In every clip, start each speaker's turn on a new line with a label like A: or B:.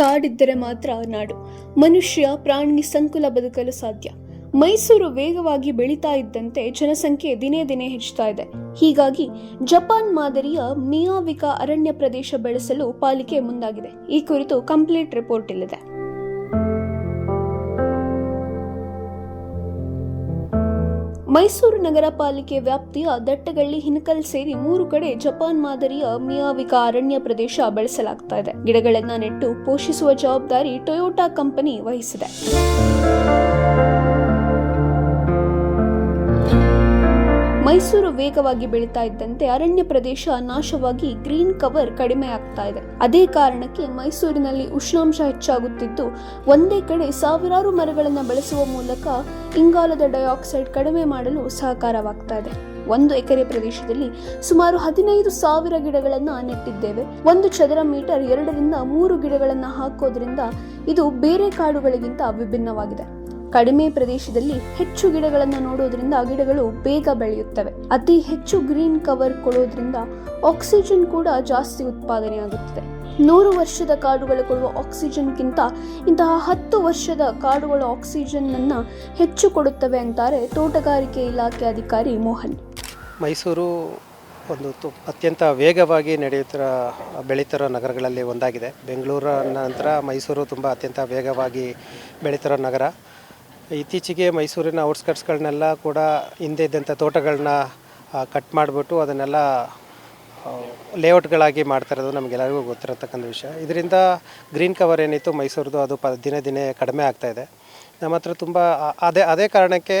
A: ಕಾಡಿದ್ದರೆ ಮಾತ್ರ ನಾಡು. ಮನುಷ್ಯ ಪ್ರಾಣಿ ಸಂಕುಲ ಬದುಕಲು ಸಾಧ್ಯ. ಮೈಸೂರು ವೇಗವಾಗಿ ಬೆಳೀತಾ ಇದ್ದಂತೆ ಜನಸಂಖ್ಯೆ ದಿನೇ ದಿನೇ ಹೆಚ್ಚುತ್ತಾ ಇದೆ. ಹೀಗಾಗಿ ಜಪಾನ್ ಮಾದರಿಯ ಮಿಯಾವಿಕಾ ಅರಣ್ಯ ಪ್ರದೇಶ ಬೆಳೆಸಲು ಪಾಲಿಕೆ ಮುಂದಾಗಿದೆ. ಈ ಕುರಿತು ಕಂಪ್ಲೀಟ್ ರಿಪೋರ್ಟ್ ಇಲ್ಲಿದೆ. ಮೈಸೂರು ನಗರ ಪಾಲಿಕೆ ವ್ಯಾಪ್ತಿಯ ದಟ್ಟಗಳ್ಳಿ, ಹಿನಕಲ್ ಸೇರಿ 3 ಕಡೆ ಜಪಾನ್ ಮಾದರಿಯ ಮಿಯಾವಿಕಾ ಅರಣ್ಯ ಪ್ರದೇಶ ಬೆಳೆಸಲಾಗ್ತಾ ಇದೆ. ಗಿಡಗಳನ್ನು ನೆಟ್ಟು ಪೋಷಿಸುವ ಜವಾಬ್ದಾರಿ ಟೊಯೋಟಾ ಕಂಪನಿ ವಹಿಸಿದೆ. ಮೈಸೂರು ವೇಗವಾಗಿ ಬೆಳೀತಾ ಇದ್ದಂತೆ ಅರಣ್ಯ ಪ್ರದೇಶ ನಾಶವಾಗಿ ಗ್ರೀನ್ ಕವರ್ ಕಡಿಮೆ ಆಗ್ತಾ ಇದೆ. ಅದೇ ಕಾರಣಕ್ಕೆ ಮೈಸೂರಿನಲ್ಲಿ ಉಷ್ಣಾಂಶ ಹೆಚ್ಚಾಗುತ್ತಿದ್ದು, ಒಂದೇ ಕಡೆ ಸಾವಿರಾರು ಮರಗಳನ್ನು ಬೆಳೆಸುವ ಮೂಲಕ ಇಂಗಾಲದ ಡೈಆಕ್ಸೈಡ್ ಕಡಿಮೆ ಮಾಡಲು ಸಹಕಾರವಾಗ್ತಾ ಇದೆ. 1 ಎಕರೆ ಪ್ರದೇಶದಲ್ಲಿ ಸುಮಾರು 15,000 ಗಿಡಗಳನ್ನು ನೆಟ್ಟಿದ್ದೇವೆ. 1 ಚದರ ಮೀಟರ್ 2 ರಿಂದ 3 ಗಿಡಗಳನ್ನು ಹಾಕೋದ್ರಿಂದ ಇದು ಬೇರೆ ಕಾಡುಗಳಿಗಿಂತ ವಿಭಿನ್ನವಾಗಿದೆ. ಕಡಿಮೆ ಪ್ರದೇಶದಲ್ಲಿ ಹೆಚ್ಚು ಗಿಡಗಳನ್ನು ನೋಡೋದ್ರಿಂದ ಗಿಡಗಳು ಬೇಗ ಬೆಳೆಯುತ್ತವೆ. ಅತಿ ಹೆಚ್ಚು ಗ್ರೀನ್ ಕವರ್ ಕೊಡೋದ್ರಿಂದ ಆಕ್ಸಿಜನ್ ಕೂಡ ಜಾಸ್ತಿ ಉತ್ಪಾದನೆಯಾಗುತ್ತದೆ. 100 ವರ್ಷದ ಕಾಡುಗಳು ಕೊಡುವ ಆಕ್ಸಿಜನ್ಗಿಂತ ಇಂತಹ 10 ವರ್ಷದ ಕಾಡುಗಳು ಆಕ್ಸಿಜನ್ ಅನ್ನು ಹೆಚ್ಚು ಕೊಡುತ್ತವೆ ಅಂತಾರೆ ತೋಟಗಾರಿಕೆ ಇಲಾಖೆ ಅಧಿಕಾರಿ ಮೋಹನ್.
B: ಮೈಸೂರು ಒಂದು ಅತ್ಯಂತ ವೇಗವಾಗಿ ಬೆಳೀತಿರೋ ನಗರಗಳಲ್ಲಿ ಒಂದಾಗಿದೆ. ಬೆಂಗಳೂರು ನಂತರ ಮೈಸೂರು ತುಂಬ ಅತ್ಯಂತ ವೇಗವಾಗಿ ಬೆಳೀತಿರೋ ನಗರ. ಇತ್ತೀಚೆಗೆ ಮೈಸೂರಿನ ಔಟ್ಸ್ಕಟ್ಸ್ಗಳನ್ನೆಲ್ಲ ಕೂಡ ಹಿಂದೆ ಇದ್ದಂಥ ತೋಟಗಳನ್ನ ಕಟ್ ಮಾಡಿಬಿಟ್ಟು ಅದನ್ನೆಲ್ಲ ಲೇಔಟ್ಗಳಾಗಿ ಮಾಡ್ತಾ ಇರೋದು ನಮಗೆಲ್ಲರಿಗೂ ಗೊತ್ತಿರತಕ್ಕಂಥ ವಿಷಯ. ಇದರಿಂದ ಗ್ರೀನ್ ಕವರ್ ಏನಿತ್ತು ಮೈಸೂರದು ಅದು ದಿನೇ ದಿನೇ ಕಡಿಮೆ ಆಗ್ತಾಯಿದೆ. ನಮ್ಮ ಹತ್ರ ತುಂಬ ಅದೇ ಕಾರಣಕ್ಕೆ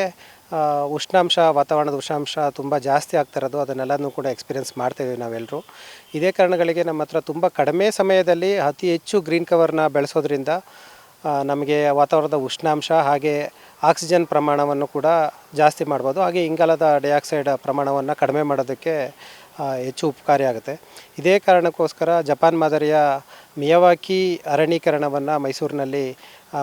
B: ವಾತಾವರಣದ ಉಷ್ಣಾಂಶ ತುಂಬ ಜಾಸ್ತಿ ಆಗ್ತಿರೋದು, ಅದನ್ನೆಲ್ಲನೂ ಕೂಡ ಎಕ್ಸ್ಪೀರಿಯೆನ್ಸ್ ಮಾಡ್ತಾಯಿದ್ದೀವಿ ನಾವೆಲ್ಲರೂ. ಇದೇ ಕಾರಣಗಳಿಗೆ ನಮ್ಮ ಹತ್ರ ತುಂಬ ಕಡಿಮೆ ಸಮಯದಲ್ಲಿ ಅತಿ ಹೆಚ್ಚು ಗ್ರೀನ್ ಕವರ್ನ ಬೆಳೆಸೋದ್ರಿಂದ ನಮಗೆ ವಾತಾವರಣದ ಉಷ್ಣಾಂಶ ಹಾಗೆ ಆಕ್ಸಿಜನ್ ಪ್ರಮಾಣವನ್ನು ಕೂಡ ಜಾಸ್ತಿ ಮಾಡ್ಬೋದು. ಹಾಗೆ ಇಂಗಾಲದ ಡೈಆಕ್ಸೈಡ್ ಪ್ರಮಾಣವನ್ನು ಕಡಿಮೆ ಮಾಡೋದಕ್ಕೆ ಹೆಚ್ಚು ಉಪಕಾರಿಯಾಗುತ್ತೆ. ಇದೇ ಕಾರಣಕ್ಕೋಸ್ಕರ ಜಪಾನ್ ಮಾದರಿಯ ಮಿಯಾವಾಕಿ ಅರಣ್ಯೀಕರಣವನ್ನು ಮೈಸೂರಿನಲ್ಲಿ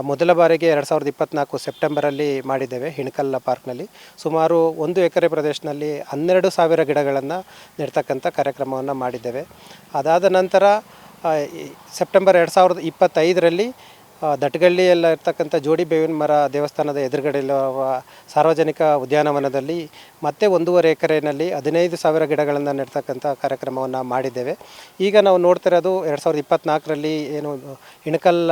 B: ಮೊದಲ ಬಾರಿಗೆ 2024 ಸೆಪ್ಟೆಂಬರಲ್ಲಿ ಮಾಡಿದ್ದೇವೆ. ಹಿನಕಲ್ ಪಾರ್ಕ್ನಲ್ಲಿ ಸುಮಾರು 1 ಎಕರೆ ಪ್ರದೇಶದಲ್ಲಿ 12,000 ಗಿಡಗಳನ್ನು ನೆಡ್ತಕ್ಕಂಥ ಕಾರ್ಯಕ್ರಮವನ್ನು ಮಾಡಿದ್ದೇವೆ. ಅದಾದ ನಂತರ ಸೆಪ್ಟೆಂಬರ್ 2025ರಲ್ಲಿ ದಟ್ಟಗಳ್ಳಿಯಲ್ಲ ಇರ್ತಕ್ಕಂಥ ಜೋಡಿ ಬೇವಿನ ಮರ ದೇವಸ್ಥಾನದ ಎದುರುಗಡೆಯಿರುವ ಸಾರ್ವಜನಿಕ ಉದ್ಯಾನವನದಲ್ಲಿ ಮತ್ತೆ 1.5 ಎಕರೆಯಲ್ಲಿ 15,000 ಗಿಡಗಳನ್ನು ನೆಡ್ತಕ್ಕಂಥ ಕಾರ್ಯಕ್ರಮವನ್ನು ಮಾಡಿದ್ದೇವೆ. ಈಗ ನಾವು ನೋಡ್ತಿರೋದು 2024ರಲ್ಲಿ ಏನು ಹಿಣಕಲ್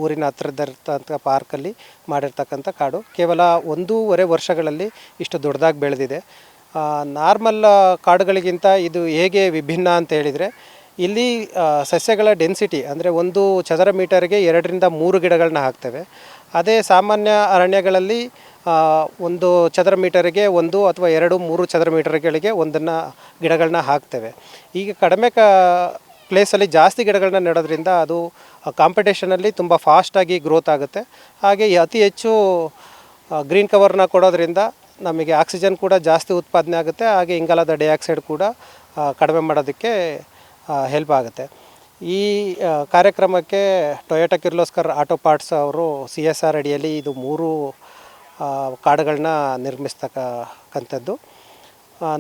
B: ಊರಿನ ಹತ್ತಿರದಲ್ಲಿರ್ತಕ್ಕಂಥ ಪಾರ್ಕಲ್ಲಿ ಮಾಡಿರ್ತಕ್ಕಂಥ ಕಾಡು ಕೇವಲ 1.5 ವರ್ಷಗಳಲ್ಲಿ ಇಷ್ಟು ದೊಡ್ಡದಾಗಿ ಬೆಳೆದಿದೆ. ನಾರ್ಮಲ್ ಕಾಡುಗಳಿಗಿಂತ ಇದು ಹೇಗೆ ವಿಭಿನ್ನ ಅಂತ ಹೇಳಿದರೆ, ಇಲ್ಲಿ ಸಸ್ಯಗಳ ಡೆನ್ಸಿಟಿ ಅಂದರೆ 1 ಚದರ ಮೀಟರ್ಗೆ 2 ರಿಂದ 3 ಗಿಡಗಳನ್ನ ಹಾಕ್ತೇವೆ. ಅದೇ ಸಾಮಾನ್ಯ ಅರಣ್ಯಗಳಲ್ಲಿ 1 ಚದರ ಮೀಟರ್ಗೆ 1 ಅಥವಾ 2, 3 ಚದರ ಮೀಟರ್ಗಳಿಗೆ ಒಂದನ್ನು ಗಿಡಗಳನ್ನ ಹಾಕ್ತೇವೆ. ಈಗ ಕಡಿಮೆ ಪ್ಲೇಸಲ್ಲಿ ಜಾಸ್ತಿ ಗಿಡಗಳನ್ನ ನೆಡೋದ್ರಿಂದ ಅದು ಕಾಂಪಿಟೇಷನಲ್ಲಿ ತುಂಬ ಫಾಸ್ಟಾಗಿ ಗ್ರೋತ್ ಆಗುತ್ತೆ. ಹಾಗೆ ಅತಿ ಹೆಚ್ಚು ಗ್ರೀನ್ ಕವರ್ನ ಕೊಡೋದ್ರಿಂದ ನಮಗೆ ಆಕ್ಸಿಜನ್ ಕೂಡ ಜಾಸ್ತಿ ಉತ್ಪಾದನೆ ಆಗುತ್ತೆ. ಹಾಗೆ ಇಂಗಾಲದ ಡೈಆಕ್ಸೈಡ್ ಕೂಡ ಕಡಿಮೆ ಮಾಡೋದಕ್ಕೆ ಹೆಲ್ಪ್ ಆಗುತ್ತೆ. ಈ ಕಾರ್ಯಕ್ರಮಕ್ಕೆ ಟೊಯೋಟಾ ಕಿರ್ಲೋಸ್ಕರ್ ಆಟೋ ಪಾರ್ಟ್ಸ್ ಅವರು CSR ಅಡಿಯಲ್ಲಿ ಇದು 3 ಕಾಡುಗಳನ್ನ ನಿರ್ಮಿಸ್ತಕ್ಕಂಥದ್ದು.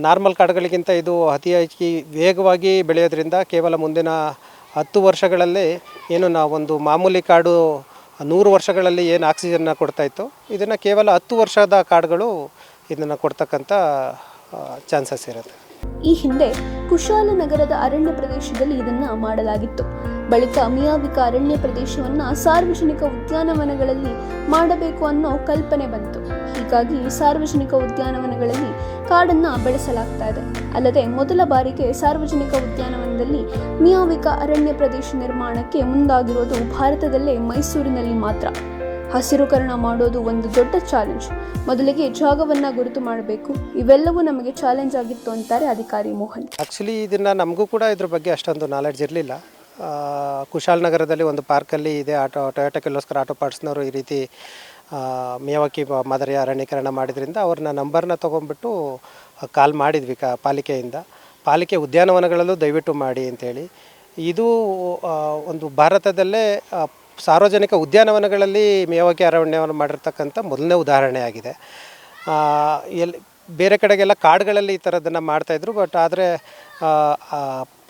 B: ನಾರ್ಮಲ್ ಕಾಡುಗಳಿಗಿಂತ ಇದು ಅತಿ ಹೆಚ್ಚು ವೇಗವಾಗಿ ಬೆಳೆಯೋದ್ರಿಂದ ಕೇವಲ ಮುಂದಿನ 10 ವರ್ಷಗಳಲ್ಲಿ ಏನು ನಾವೊಂದು ಮಾಮೂಲಿ ಕಾಡು 100 ವರ್ಷಗಳಲ್ಲಿ ಏನು ಆಕ್ಸಿಜನ್ನ ಕೊಡ್ತಾಯಿತ್ತು, ಇದನ್ನು ಕೇವಲ 10 ವರ್ಷದ ಕಾಡುಗಳು ಇದನ್ನು ಕೊಡ್ತಕ್ಕಂಥ ಚಾನ್ಸಸ್ ಇರುತ್ತೆ.
A: ಈ ಹಿಂದೆ ಕುಶಾಲನಗರದ ಅರಣ್ಯ ಪ್ರದೇಶದಲ್ಲಿ ಇದನ್ನ ಮಾಡಲಾಗಿತ್ತು. ಬಳಿಕ ಮಿಯಾವಿಕಾ ಅರಣ್ಯ ಪ್ರದೇಶವನ್ನ ಸಾರ್ವಜನಿಕ ಉದ್ಯಾನವನಗಳಲ್ಲಿ ಮಾಡಬೇಕು ಅನ್ನೋ ಕಲ್ಪನೆ ಬಂತು. ಹೀಗಾಗಿ ಸಾರ್ವಜನಿಕ ಉದ್ಯಾನವನಗಳಲ್ಲಿ ಕಾಡನ್ನ ಬೆಳೆಸಲಾಗ್ತಾ ಇದೆ. ಅಲ್ಲದೆ ಮೊದಲ ಬಾರಿಗೆ ಸಾರ್ವಜನಿಕ ಉದ್ಯಾನವನದಲ್ಲಿ ಮಿಯಾವಿಕಾ ಅರಣ್ಯ ಪ್ರದೇಶ ನಿರ್ಮಾಣಕ್ಕೆ ಮುಂದಾಗಿರೋದು ಭಾರತದಲ್ಲೇ ಮೈಸೂರಿನಲ್ಲಿ ಮಾತ್ರ. ಹಸಿರುಕರಣ ಮಾಡೋದು ಒಂದು ದೊಡ್ಡ ಚಾಲೆಂಜ್. ಮೊದಲಿಗೆ ಜಾಗವನ್ನು ಗುರುತು ಮಾಡಬೇಕು. ಇವೆಲ್ಲವೂ ನಮಗೆ ಚಾಲೆಂಜ್ ಆಗಿತ್ತು ಅಂತಾರೆ ಅಧಿಕಾರಿ ಮೋಹನ್.
B: ಆ್ಯಕ್ಚುಲಿ ಇದನ್ನು ನಮಗೂ ಕೂಡ ಇದ್ರ ಬಗ್ಗೆ ಅಷ್ಟೊಂದು ನಾಲೆಡ್ಜ್ ಇರಲಿಲ್ಲ. ಕುಶಾಲನಗರದಲ್ಲಿ ಒಂದು ಪಾರ್ಕಲ್ಲಿ ಇದೆ ಟೊಯೋಟಾ ಕಿರ್ಲೋಸ್ಕರ್ ಆಟೋ ಪಾರ್ಟ್ಸ್ನವರು ಈ ರೀತಿ ಮಿಯಾವಾಕಿ ಮಾದರಿಯ ಅರಣ್ಯೀಕರಣ ಮಾಡಿದ್ರಿಂದ ಅವ್ರನ್ನ ನಂಬರ್ನ ತೊಗೊಂಡ್ಬಿಟ್ಟು ಕಾಲ್ ಮಾಡಿದ್ವಿ ಪಾಲಿಕೆಯಿಂದ. ಪಾಲಿಕೆ ಉದ್ಯಾನವನಗಳಲ್ಲೂ ದಯವಿಟ್ಟು ಮಾಡಿ ಅಂಥೇಳಿ. ಇದು ಒಂದು ಭಾರತದಲ್ಲೇ ಸಾರ್ವಜನಿಕ ಉದ್ಯಾನವನಗಳಲ್ಲಿ ಮಿಯಾವಾಕಿ ಅರಣ್ಯವನ್ನು ಮಾಡಿರ್ತಕ್ಕಂಥ ಮೊದಲನೇ ಉದಾಹರಣೆ ಆಗಿದೆ. ಬೇರೆ ಕಡೆಗೆಲ್ಲ ಕಾಡುಗಳಲ್ಲಿ ಈ ಥರದ್ದನ್ನು ಮಾಡ್ತಾಯಿದ್ರು. ಬಟ್ ಆದರೆ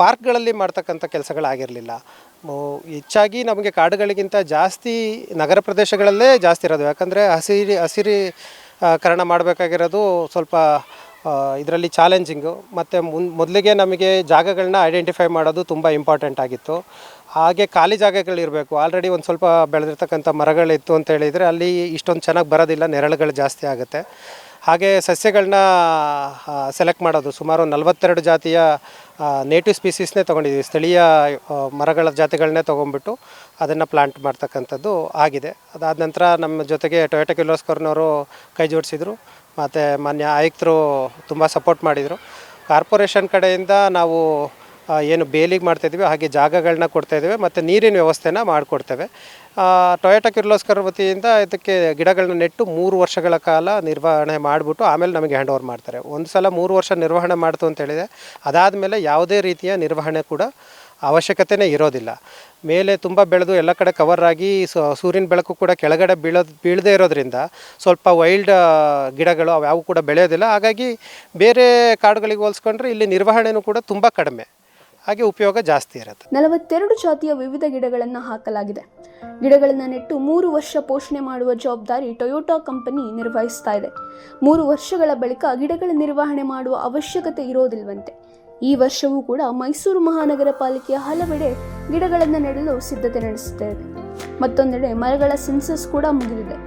B: ಪಾರ್ಕ್ಗಳಲ್ಲಿ ಮಾಡ್ತಕ್ಕಂಥ ಕೆಲಸಗಳಾಗಿರಲಿಲ್ಲ. ಹೆಚ್ಚಾಗಿ ನಮಗೆ ಕಾಡುಗಳಿಗಿಂತ ಜಾಸ್ತಿ ನಗರ ಪ್ರದೇಶಗಳಲ್ಲೇ ಜಾಸ್ತಿ ಇರೋದು. ಯಾಕಂದರೆ ಹಸಿರೀಕರಣ ಮಾಡಬೇಕಾಗಿರೋದು ಸ್ವಲ್ಪ ಇದರಲ್ಲಿ ಚಾಲೆಂಜಿಂಗು. ಮತ್ತು ಮೊದಲಿಗೆ ನಮಗೆ ಜಾಗಗಳನ್ನ ಐಡೆಂಟಿಫೈ ಮಾಡೋದು ತುಂಬ ಇಂಪಾರ್ಟೆಂಟ್ ಆಗಿತ್ತು. ಹಾಗೆ ಖಾಲಿ ಜಾಗಗಳಿರಬೇಕು. ಆಲ್ರೆಡಿ ಒಂದು ಸ್ವಲ್ಪ ಬೆಳೆದಿರ್ತಕ್ಕಂಥ ಮರಗಳಿತ್ತು ಅಂತ ಹೇಳಿದರೆ ಅಲ್ಲಿ ಇಷ್ಟೊಂದು ಚೆನ್ನಾಗಿ ಬರೋದಿಲ್ಲ, ನೆರಳುಗಳು ಜಾಸ್ತಿ ಆಗುತ್ತೆ. ಹಾಗೆ ಸಸ್ಯಗಳನ್ನ ಸೆಲೆಕ್ಟ್ ಮಾಡೋದು, ಸುಮಾರು 42 ಜಾತಿಯ ನೇಟಿವ್ ಸ್ಪೀಸೀಸ್ನೇ ತೊಗೊಂಡಿದ್ದೀವಿ. ಸ್ಥಳೀಯ ಮರಗಳ ಜಾತಿಗಳನ್ನೇ ತೊಗೊಂಡ್ಬಿಟ್ಟು ಅದನ್ನು ಪ್ಲಾಂಟ್ ಮಾಡ್ತಕ್ಕಂಥದ್ದು ಆಗಿದೆ. ಅದಾದ ನಂತರ ನಮ್ಮ ಜೊತೆಗೆ ಟೊಯೋಟಾ ಕಿರ್ಲೋಸ್ಕರ್ನವರು ಕೈ ಜೋಡಿಸಿದರು, ಮತ್ತು ಮಾನ್ಯ ಆಯುಕ್ತರು ತುಂಬ ಸಪೋರ್ಟ್ ಮಾಡಿದರು. ಕಾರ್ಪೊರೇಷನ್ ಕಡೆಯಿಂದ ನಾವು ಏನು ಬೇಲಿಗೆ ಮಾಡ್ತಾಯಿದ್ವಿ ಹಾಗೆ ಜಾಗಗಳನ್ನ ಕೊಡ್ತಾಯಿದ್ದೇವೆ ಮತ್ತು ನೀರಿನ ವ್ಯವಸ್ಥೆನ ಮಾಡಿಕೊಡ್ತೇವೆ. ಟೊಯೋಟಾ ಕಿರ್ಲೋಸ್ಕರ್ ವತಿಯಿಂದ ಇದಕ್ಕೆ ಗಿಡಗಳನ್ನ ನೆಟ್ಟು 3 ವರ್ಷಗಳ ಕಾಲ ನಿರ್ವಹಣೆ ಮಾಡಿಬಿಟ್ಟು ಆಮೇಲೆ ನಮಗೆ ಹ್ಯಾಂಡ್ ಓವರ್ ಮಾಡ್ತಾರೆ. ಒಂದು ಸಲ 3 ವರ್ಷ ನಿರ್ವಹಣೆ ಮಾಡ್ತು ಅಂತೇಳಿದೆ, ಅದಾದಮೇಲೆ ಯಾವುದೇ ರೀತಿಯ ನಿರ್ವಹಣೆ ಕೂಡ ಅವಶ್ಯಕತೆಯೇ ಇರೋದಿಲ್ಲ. ಮೇಲೆ ತುಂಬ ಬೆಳೆದು ಎಲ್ಲ ಕಡೆ ಕವರ್ ಆಗಿ ಸೂರ್ಯನ ಬೆಳಕು ಕೂಡ ಕೆಳಗಡೆ ಬೀಳದೇ ಇರೋದ್ರಿಂದ ಸ್ವಲ್ಪ ವೈಲ್ಡ್ ಗಿಡಗಳು ಅವು ಕೂಡ ಬೆಳೆಯೋದಿಲ್ಲ. ಹಾಗಾಗಿ ಬೇರೆ ಕಾಡುಗಳಿಗೆ ಹೋಲಿಸ್ಕೊಂಡ್ರೆ ಇಲ್ಲಿ ನಿರ್ವಹಣೆಯೂ ಕೂಡ ತುಂಬ ಕಡಿಮೆ, ಹಾಗೆ ಉಪಯೋಗ ಜಾಸ್ತಿ ಇರುತ್ತೆ.
A: 42 ಜಾತಿಯ ವಿವಿಧ ಗಿಡಗಳನ್ನು ಹಾಕಲಾಗಿದೆ. ಗಿಡಗಳನ್ನು ನೆಟ್ಟು 3 ವರ್ಷ ಪೋಷಣೆ ಮಾಡುವ ಜವಾಬ್ದಾರಿ ಟೊಯೋಟಾ ಕಂಪನಿ ನಿರ್ವಹಿಸ್ತಾ ಇದೆ. 3 ವರ್ಷಗಳ ಬಳಿಕ ಗಿಡಗಳ ನಿರ್ವಹಣೆ ಮಾಡುವ ಅವಶ್ಯಕತೆ ಇರೋದಿಲ್ವಂತೆ. ಈ ವರ್ಷವೂ ಕೂಡ ಮೈಸೂರು ಮಹಾನಗರ ಪಾಲಿಕೆಯ ಹಲವೆಡೆ ಗಿಡಗಳನ್ನು ನೆಡಲು ಸಿದ್ಧತೆ ನಡೆಸುತ್ತಿದೆ. ಮತ್ತೊಂದೆಡೆ ಮರಗಳ ಸೆನ್ಸಸ್ ಕೂಡ ಮುಗಿದಿದೆ.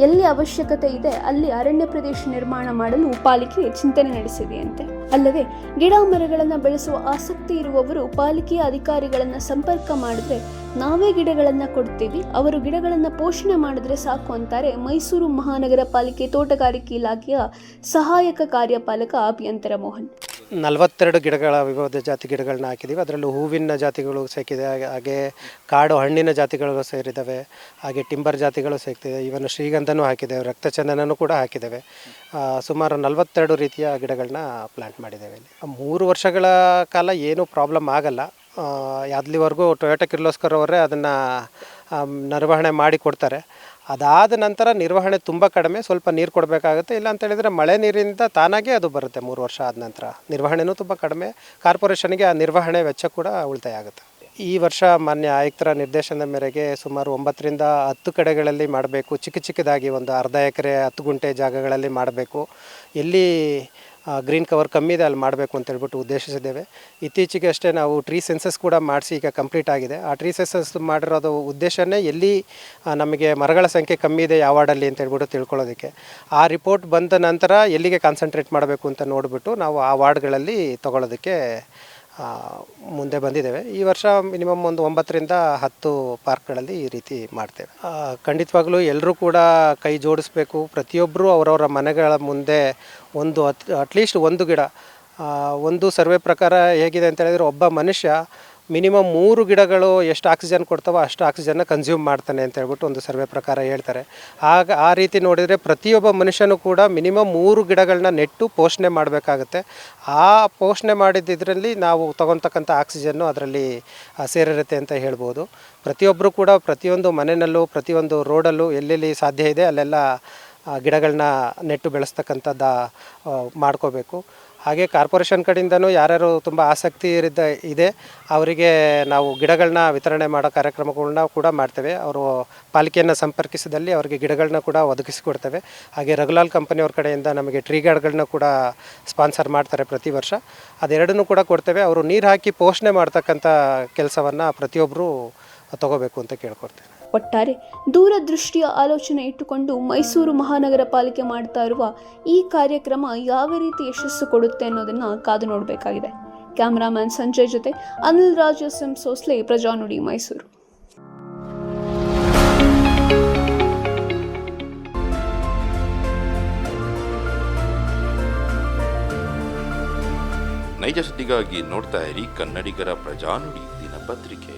A: ಎಲ್ಲಿ ಅವಶ್ಯಕತೆ ಇದೆ ಅಲ್ಲಿ ಅರಣ್ಯ ಪ್ರದೇಶ ನಿರ್ಮಾಣ ಮಾಡಲು ಪಾಲಿಕೆ ಚಿಂತನೆ ನಡೆಸಿದೆಯಂತೆ. ಅಲ್ಲದೆ ಗಿಡ ಮರಗಳನ್ನು ಬೆಳೆಸುವ ಆಸಕ್ತಿ ಇರುವವರು ಪಾಲಿಕೆಯ ಅಧಿಕಾರಿಗಳನ್ನು ಸಂಪರ್ಕ ಮಾಡಿದ್ರೆ ನಾವೇ ಗಿಡಗಳನ್ನು ಕೊಡ್ತೀವಿ, ಅವರು ಗಿಡಗಳನ್ನು ಪೋಷಣೆ ಮಾಡಿದ್ರೆ ಸಾಕು ಅಂತಾರೆ ಮೈಸೂರು ಮಹಾನಗರ ಪಾಲಿಕೆ ತೋಟಗಾರಿಕೆ ಇಲಾಖೆಯ ಸಹಾಯಕ ಕಾರ್ಯಪಾಲಕ ಅಭಿಯಂತರ ಮೋಹನ್.
B: 42 ಗಿಡಗಳ ವಿವಿಧ ಜಾತಿ ಗಿಡಗಳನ್ನ ಹಾಕಿದ್ದೀವಿ. ಅದರಲ್ಲೂ ಹೂವಿನ ಜಾತಿಗಳು ಸೇರಿದೆ, ಹಾಗೆ ಕಾಡು ಹಣ್ಣಿನ ಜಾತಿಗಳು ಸೇರಿದ್ದಾವೆ, ಹಾಗೆ ಟಿಂಬರ್ ಜಾತಿಗಳು ಸೇರ್ತಿದೆ. ಇವನು ಶ್ರೀಗಂಧನೂ ಹಾಕಿದ್ದೇವೆ, ರಕ್ತಚಂದನೂ ಕೂಡ ಹಾಕಿದ್ದೇವೆ. ಸುಮಾರು 42 ರೀತಿಯ ಗಿಡಗಳನ್ನ ಪ್ಲಾಂಟ್ ಮಾಡಿದ್ದೇವೆ. ಇಲ್ಲಿ 3 ವರ್ಷಗಳ ಕಾಲ ಏನೂ ಪ್ರಾಬ್ಲಮ್ ಆಗಲ್ಲ. ಅಲ್ಲಿವರೆಗೂ ಟೊಯೋಟಾ ಕಿರ್ಲೋಸ್ಕರ್ ಅವರೇ ಅದನ್ನು ನಿರ್ವಹಣೆ ಮಾಡಿ ಕೊಡ್ತಾರೆ. ಅದಾದ ನಂತರ ನಿರ್ವಹಣೆ ತುಂಬ ಕಡಿಮೆ, ಸ್ವಲ್ಪ ನೀರು ಕೊಡಬೇಕಾಗುತ್ತೆ. ಇಲ್ಲ ಅಂತ ಹೇಳಿದರೆ ಮಳೆ ನೀರಿಂದ ತಾನಾಗೇ ಅದು ಬರುತ್ತೆ. 3 ವರ್ಷ ಆದ ನಂತರ ನಿರ್ವಹಣೆನೂ ತುಂಬ ಕಡಿಮೆ. ಕಾರ್ಪೊರೇಷನ್ಗೆ ಆ ನಿರ್ವಹಣೆ ವೆಚ್ಚ ಕೂಡ ಉಳಿತಾಯ ಆಗುತ್ತೆ. ಈ ವರ್ಷ ಮಾನ್ಯ ಆಯುಕ್ತರ ನಿರ್ದೇಶನದ ಮೇರೆಗೆ ಸುಮಾರು 9ರಿಂದ 10 ಕಡೆಗಳಲ್ಲಿ ಮಾಡಬೇಕು. ಚಿಕ್ಕದಾಗಿ ಒಂದು ಅರ್ಧ ಎಕರೆ 10 ಗುಂಟೆ ಜಾಗಗಳಲ್ಲಿ ಮಾಡಬೇಕು. ಎಲ್ಲಿ ಗ್ರೀನ್ ಕವರ್ ಕಮ್ಮಿ ಇದೆ ಅಲ್ಲಿ ಮಾಡಬೇಕು ಅಂತ ಹೇಳ್ಬಿಟ್ಟು ಉದ್ದೇಶಿಸಿದ್ದೇವೆ. ಇತ್ತೀಚೆಗೆ ಅಷ್ಟೇ ನಾವು ಟ್ರೀ ಸೆನ್ಸಸ್ ಕೂಡ ಮಾಡಿಸಿ ಈಗ ಕಂಪ್ಲೀಟ್ ಆಗಿದೆ. ಆ ಟ್ರೀ ಸೆನ್ಸಸ್ ಮಾಡಿರೋದು ಉದ್ದೇಶನೇ ಎಲ್ಲಿ ನಮಗೆ ಮರಗಳ ಸಂಖ್ಯೆ ಕಮ್ಮಿ ಇದೆ ಯಾವ ವಾರ್ಡಲ್ಲಿ ಅಂತ ಹೇಳ್ಬಿಟ್ಟು ತಿಳ್ಕೊಳ್ಳೋದಕ್ಕೆ. ಆ ರಿಪೋರ್ಟ್ ಬಂದ ನಂತರ ಎಲ್ಲಿಗೆ ಕಾನ್ಸಂಟ್ರೇಟ್ ಮಾಡಬೇಕು ಅಂತ ನೋಡಿಬಿಟ್ಟು ನಾವು ಆ ವಾರ್ಡ್ಗಳಲ್ಲಿ ತೊಗೊಳ್ಳೋದಕ್ಕೆ ಮುಂದೆ ಬಂದಿದ್ದೇವೆ. ಈ ವರ್ಷ ಮಿನಿಮಮ್ ಒಂದು 9ರಿಂದ 10 ಪಾರ್ಕ್ಗಳಲ್ಲಿ ಈ ರೀತಿ ಮಾಡ್ತೇವೆ. ಖಂಡಿತವಾಗ್ಲೂ ಎಲ್ಲರೂ ಕೂಡ ಕೈ ಜೋಡಿಸ್ಬೇಕು. ಪ್ರತಿಯೊಬ್ಬರು ಅವರವರ ಮನೆಗಳ ಮುಂದೆ ಅಟ್ಲೀಸ್ಟ್ ಒಂದು ಗಿಡ. ಒಂದು ಸರ್ವೆ ಪ್ರಕಾರ ಹೇಗಿದೆ ಅಂತ ಹೇಳಿದರೆ ಒಬ್ಬ ಮನುಷ್ಯ ಮಿನಿಮಮ್ 3 ಗಿಡಗಳು ಎಷ್ಟು ಆಕ್ಸಿಜನ್ ಕೊಡ್ತಾವೋ ಅಷ್ಟು ಆಕ್ಸಿಜನ್ನ ಕನ್ಸ್ಯೂಮ್ ಮಾಡ್ತಾನೆ ಅಂತ ಹೇಳ್ಬಿಟ್ಟು ಒಂದು ಸರ್ವೆ ಪ್ರಕಾರ ಹೇಳ್ತಾರೆ. ಆಗ ಆ ರೀತಿ ನೋಡಿದರೆ ಪ್ರತಿಯೊಬ್ಬ ಮನುಷ್ಯನೂ ಕೂಡ ಮಿನಿಮಮ್ 3 ಗಿಡಗಳನ್ನ ನೆಟ್ಟು ಪೋಷಣೆ ಮಾಡಬೇಕಾಗುತ್ತೆ. ಆ ಪೋಷಣೆ ಮಾಡಿದ್ದರಲ್ಲಿ ನಾವು ತಗೊತಕ್ಕಂಥ ಆಕ್ಸಿಜನ್ನು ಅದರಲ್ಲಿ ಸೇರಿರುತ್ತೆ ಅಂತ ಹೇಳ್ಬೋದು. ಪ್ರತಿಯೊಬ್ಬರು ಕೂಡ ಪ್ರತಿಯೊಂದು ಮನೆಯಲ್ಲೂ ಪ್ರತಿಯೊಂದು ರೋಡಲ್ಲೂ ಎಲ್ಲೆಲ್ಲಿ ಸಾಧ್ಯ ಇದೆ ಅಲ್ಲೆಲ್ಲ ಗಿಡಗಳನ್ನ ನೆಟ್ಟು ಬೆಳೆಸ್ತಕ್ಕಂಥದ್ದು ಮಾಡ್ಕೋಬೇಕು. ಹಾಗೆ ಕಾರ್ಪೊರೇಷನ್ ಕಡೆಯಿಂದನೂ ಯಾರ್ಯಾರು ತುಂಬ ಆಸಕ್ತಿ ಇದೆ ಅವರಿಗೆ ನಾವು ಗಿಡಗಳನ್ನ ವಿತರಣೆ ಮಾಡೋ ಕಾರ್ಯಕ್ರಮಗಳನ್ನ ಕೂಡ ಮಾಡ್ತೇವೆ. ಅವರು ಪಾಲಿಕೆಯನ್ನು ಸಂಪರ್ಕಿಸಿದಲ್ಲಿ ಅವರಿಗೆ ಗಿಡಗಳನ್ನ ಕೂಡ ಒದಗಿಸಿಕೊಡ್ತೇವೆ. ಹಾಗೆ ರಘುಲಾಲ್ ಕಂಪನಿಯವ್ರ ಕಡೆಯಿಂದ ನಮಗೆ ಟ್ರೀ ಗಾರ್ಡ್ಗಳನ್ನ ಕೂಡ ಸ್ಪಾನ್ಸರ್ ಮಾಡ್ತಾರೆ ಪ್ರತಿ ವರ್ಷ. ಅದೆರಡನ್ನೂ ಕೂಡ ಕೊಡ್ತೇವೆ. ಅವರು ನೀರು ಹಾಕಿ ಪೋಷಣೆ ಮಾಡ್ತಕ್ಕಂಥ ಕೆಲಸವನ್ನು ಪ್ರತಿಯೊಬ್ಬರು ತಗೋಬೇಕು ಅಂತ ಕೇಳ್ಕೊಡ್ತೇವೆ.
A: ಒಟ್ಟಾರೆ ದೂರದೃಷ್ಟಿಯ ಆಲೋಚನೆ ಇಟ್ಟುಕೊಂಡು ಮೈಸೂರು ಮಹಾನಗರ ಪಾಲಿಕೆ ಮಾಡ್ತಾ ಇರುವ ಈ ಕಾರ್ಯಕ್ರಮ ಯಾವ ರೀತಿ ಯಶಸ್ಸು ಕೊಡುತ್ತೆ ಅನ್ನೋದನ್ನ ಕಾದು ನೋಡಬೇಕಾಗಿದೆ. ಕ್ಯಾಮರಾಮ್ಯಾನ್ ಸಂಜಯ್ ಜೊತೆ ಅನಿಲ್ ರಾಜ್ ಎಂ ಸೋಸ್ಲೆ, ಪ್ರಜಾನುಡಿ, ಮೈಸೂರು.
C: ನೈಜ ಸುದ್ದಿಗಾಗಿ ನೋಡ್ತಾ ಇರಿ ಕನ್ನಡಿಗರ ಪ್ರಜಾನುಡಿ ದಿನಪತ್ರಿಕೆ.